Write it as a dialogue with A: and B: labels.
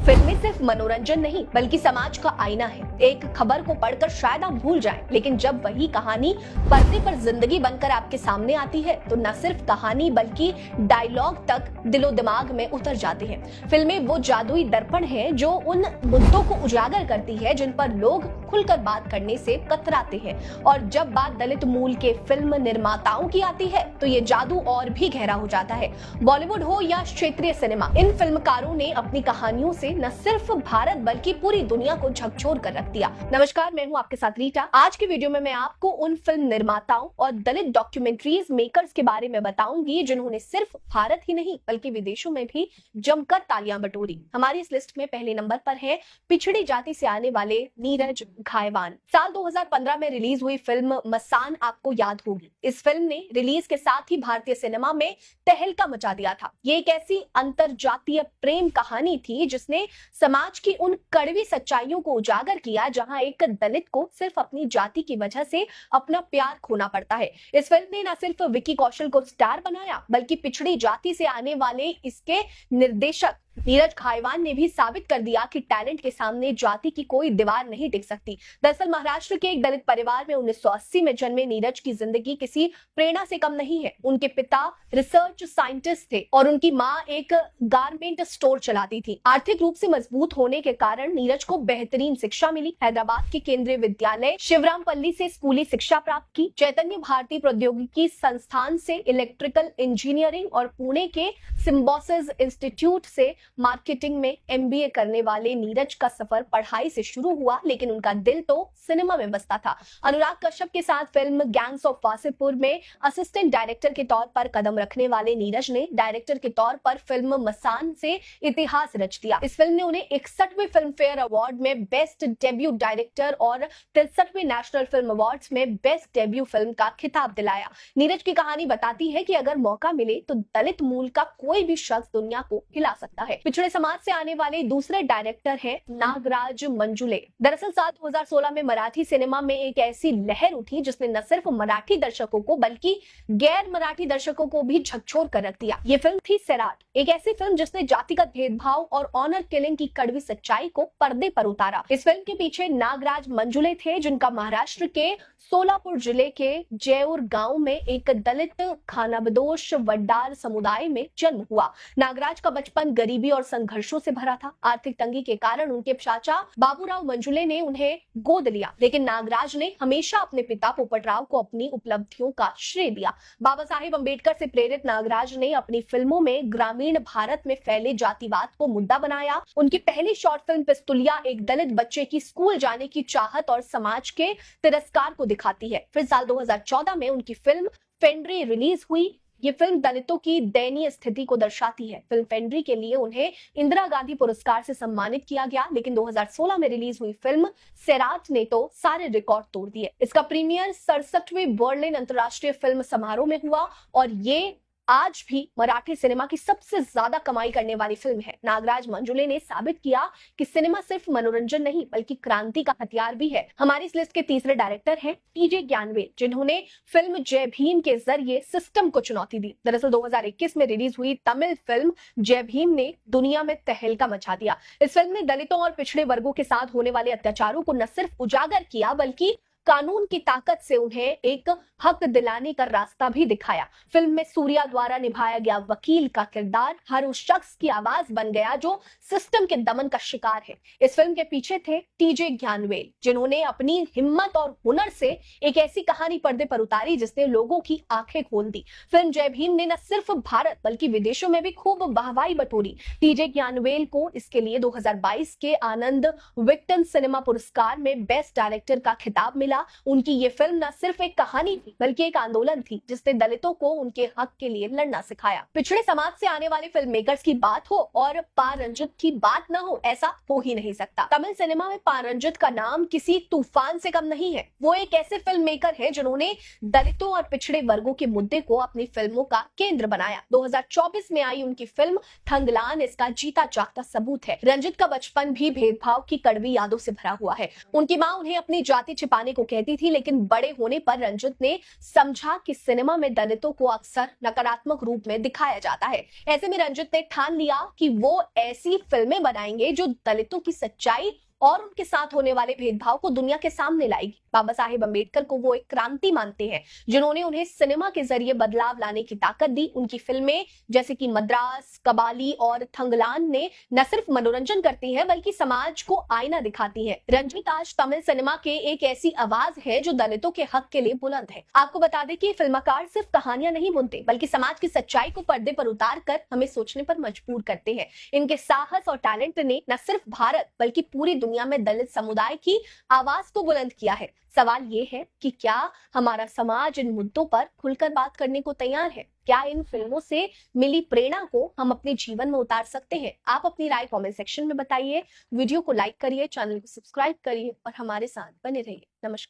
A: फिल्में सिर्फ मनोरंजन नहीं बल्कि समाज का आईना है। एक खबर को पढ़कर शायद आप भूल जाएं, लेकिन जब वही कहानी पर्दे पर जिंदगी बनकर आपके सामने आती है तो न सिर्फ कहानी बल्कि डायलॉग तक दिलो दिमाग में उतर जाते हैं। फिल्में वो जादुई दर्पण है जो उन मुद्दों को उजागर करती है जिन पर लोग खुलकर बात करने से कतराते हैं। और जब बात दलित मूल के फिल्म निर्माताओं की आती है तो ये जादू और भी गहरा हो जाता है। बॉलीवुड हो या क्षेत्रीय सिनेमा, इन फिल्मकारों ने अपनी कहानियों से न सिर्फ भारत बल्कि पूरी दुनिया को झकझोर कर रख दिया। नमस्कार, मैं हूं आपके साथ रीटा। आज की वीडियो में मैं आपको उन फिल्म निर्माताओं और दलित डॉक्यूमेंट्रीज मेकर्स के बारे में बताऊंगी जिन्होंने सिर्फ भारत ही नहीं बल्कि विदेशों में भी जमकर तालियां बटोरी। हमारी इस लिस्ट में पहले नंबर पर है पिछड़ी जाति से आने वाले नीरज घायवान। साल 2015 में रिलीज हुई फिल्म मसान आपको याद होगी। इस फिल्म ने रिलीज के साथ ही भारतीय सिनेमा में तहलका मचा दिया था। ये एक ऐसी अंतरजातीय प्रेम कहानी थी जिसने समाज की उन कड़वी सच्चाइयों को उजागर किया जहां एक दलित को सिर्फ अपनी जाति की वजह से अपना प्यार खोना पड़ता है। इस फिल्म ने न सिर्फ विकी कौशल को स्टार बनाया बल्कि पिछड़ी जाति से आने वाले इसके निर्देशक नीरज घायवान ने भी साबित कर दिया कि टैलेंट के सामने जाति की कोई दीवार नहीं टिक सकती। दरअसल महाराष्ट्र के एक दलित परिवार में 1980 में जन्मे नीरज की जिंदगी किसी प्रेरणा से कम नहीं है। उनके पिता रिसर्च साइंटिस्ट थे और उनकी मां एक गारमेंट स्टोर चलाती थी। आर्थिक रूप से मजबूत होने के कारण नीरज को बेहतरीन शिक्षा मिली। हैदराबाद के केंद्रीय विद्यालय शिवरामपल्ली से स्कूली शिक्षा प्राप्त की। चैतन्य भारतीय प्रौद्योगिकी संस्थान से इलेक्ट्रिकल इंजीनियरिंग और पुणे के सिम्बोसिस इंस्टीट्यूट से मार्केटिंग में एमबीए करने वाले नीरज का सफर पढ़ाई से शुरू हुआ, लेकिन उनका दिल तो सिनेमा में बसता था। अनुराग कश्यप के साथ फिल्म गैंग्स ऑफ वासेपुर में असिस्टेंट डायरेक्टर के तौर पर कदम रखने वाले नीरज ने डायरेक्टर के तौर पर फिल्म मसान से इतिहास रच दिया। इस फिल्म ने उन्हें 61वें फिल्म फेयर अवार्ड में बेस्ट डेब्यू डायरेक्टर और 63वें नेशनल फिल्म अवार्ड्स में बेस्ट डेब्यू फिल्म का खिताब दिलाया। नीरज की कहानी बताती है कि अगर मौका मिले तो दलित मूल का कोई भी शख्स दुनिया को हिला सकता है। पिछड़े समाज से आने वाले दूसरे डायरेक्टर हैं नागराज मंजुले। दरअसल साल 2016 में मराठी सिनेमा में एक ऐसी लहर उठी जिसने न सिर्फ मराठी दर्शकों को बल्कि गैर मराठी दर्शकों को भी झकझोर कर रख दिया। ये फिल्म थी सैराट, एक ऐसी फिल्म जिसने जातिगत भेदभाव और ऑनर किलिंग की कड़वी सच्चाई को पर्दे पर उतारा। इस फिल्म के पीछे नागराज मंजुले थे जिनका महाराष्ट्र के सोलापुर जिले के जयौर गांव में एक दलित खानाबदोश वड्डार समुदाय में जन्म हुआ। नागराज का बचपन गरीबी और संघर्षों से भरा था। आर्थिक तंगी के कारण उनके चाचा बाबूराव मंजुले ने उन्हें गोद लिया, लेकिन नागराज ने हमेशा अपने पिता पोपटराव को अपनी उपलब्धियों का श्रेय दिया। बाबा साहेब अंबेडकर से प्रेरित नागराज ने अपनी फिल्मों में ग्रामीण भारत में फैले जातिवाद को मुद्दा बनाया। उनकी पहली शॉर्ट फिल्म पिस्तुलिया एक दलित बच्चे की स्कूल जाने की चाहत और समाज के तिरस्कार को दिखाती है। फिर साल 2014 में उनकी फिल्म फेंड्री रिलीज हुई। ये फिल्म दलितों की दयनीय स्थिति को दर्शाती है। फिल्म फेंड्री के लिए उन्हें इंदिरा गांधी पुरस्कार से सम्मानित किया गया, लेकिन 2016 में रिलीज हुई फिल्म सैराट ने तो सारे रिकॉर्ड तोड़ दिए। इसका प्रीमियर 67वें बर्लिन अंतर्राष्ट्रीय फिल्म समारोह में हुआ और ये आज भी मराठी सिनेमा की सबसे ज्यादा कमाई करने वाली फिल्म है। नागराज मंजुले ने साबित किया कि सिनेमा सिर्फ मनोरंजन नहीं बल्कि क्रांति का हथियार भी है। हमारी इस लिस्ट के तीसरे डायरेक्टर हैं टीजे ज्ञानवेल, जिन्होंने फिल्म जय भीम के जरिए सिस्टम को चुनौती दी। दरअसल 2021 में रिलीज हुई तमिल फिल्म जय भीम ने दुनिया में तहलका मचा दिया। इस फिल्म ने दलितों और पिछड़े वर्गों के साथ होने वाले अत्याचारों को न सिर्फ उजागर किया बल्कि कानून की ताकत से उन्हें एक हक दिलाने का रास्ता भी दिखाया। फिल्म में सूर्या द्वारा निभाया गया वकील का किरदार हर उस शख्स की आवाज बन गया जो सिस्टम के दमन का शिकार है। इस फिल्म के पीछे थे टीजे ज्ञानवेल, जिन्होंने अपनी हिम्मत और हुनर से एक ऐसी कहानी पर्दे पर उतारी जिसने लोगों की आंखें खोल दी। फिल्म जय भीम ने न सिर्फ भारत बल्कि विदेशों में भी खूब वाहवाही बटोरी। टीजे ज्ञानवेल को इसके लिए 2022 के आनंद विक्टन सिनेमा पुरस्कार में बेस्ट डायरेक्टर का खिताब मिला। उनकी ये फिल्म न सिर्फ एक कहानी थी बल्कि एक आंदोलन थी जिसने दलितों को उनके हक के लिए लड़ना सिखाया। पिछड़े समाज से आने वाले फिल्म मेकर्स की बात हो और पारंजित की बात न हो, ऐसा हो ही नहीं सकता। तमिल सिनेमा में पारंजित का नाम किसी तूफान से कम नहीं है। वो एक ऐसे फिल्म मेकर है जिन्होंने दलितों और पिछड़े वर्गों के मुद्दे को अपनी फिल्मों का केंद्र बनाया। 2024 में आई उनकी फिल्म थंगलान इसका जीता जागता सबूत है। रंजित का बचपन भी भेदभाव की कड़वी यादों से भरा हुआ है। उनकी मां उन्हें अपनी जाति छिपाने को को कहती थी, लेकिन बड़े होने पर रंजित ने समझा कि सिनेमा में दलितों को अक्सर नकारात्मक रूप में दिखाया जाता है। ऐसे में रंजित ने ठान लिया कि वो ऐसी फिल्में बनाएंगे जो दलितों की सच्चाई और उनके साथ होने वाले भेदभाव को दुनिया के सामने लाएगी। बाबा साहेब अम्बेडकर को वो एक क्रांति मानते हैं जिन्होंने उन्हें सिनेमा के जरिए बदलाव लाने की ताकत दी। उनकी फिल्में जैसे कि मद्रास, कबाली और थंगलान ने न सिर्फ मनोरंजन करती हैं बल्कि समाज को आईना दिखाती हैं। रंजित आज तमिल सिनेमा के एक ऐसी आवाज है जो दलितों के हक के लिए बुलंद है। आपको बता दें कि फिल्मकार सिर्फ कहानियां नहीं बुनते बल्कि समाज की सच्चाई को पर्दे पर उतार कर हमें सोचने पर मजबूर करते हैं। इनके साहस और टैलेंट ने न सिर्फ भारत बल्कि पूरी दुनिया में दलित समुदाय की आवाज को बुलंद किया है। सवाल ये है कि क्या हमारा समाज इन मुद्दों पर खुलकर बात करने को तैयार है? क्या इन फिल्मों से मिली प्रेरणा को हम अपने जीवन में उतार सकते हैं? आप अपनी राय कमेंट सेक्शन में बताइए। वीडियो को लाइक करिए, चैनल को सब्सक्राइब करिए और हमारे साथ बने रहिए। नमस्कार।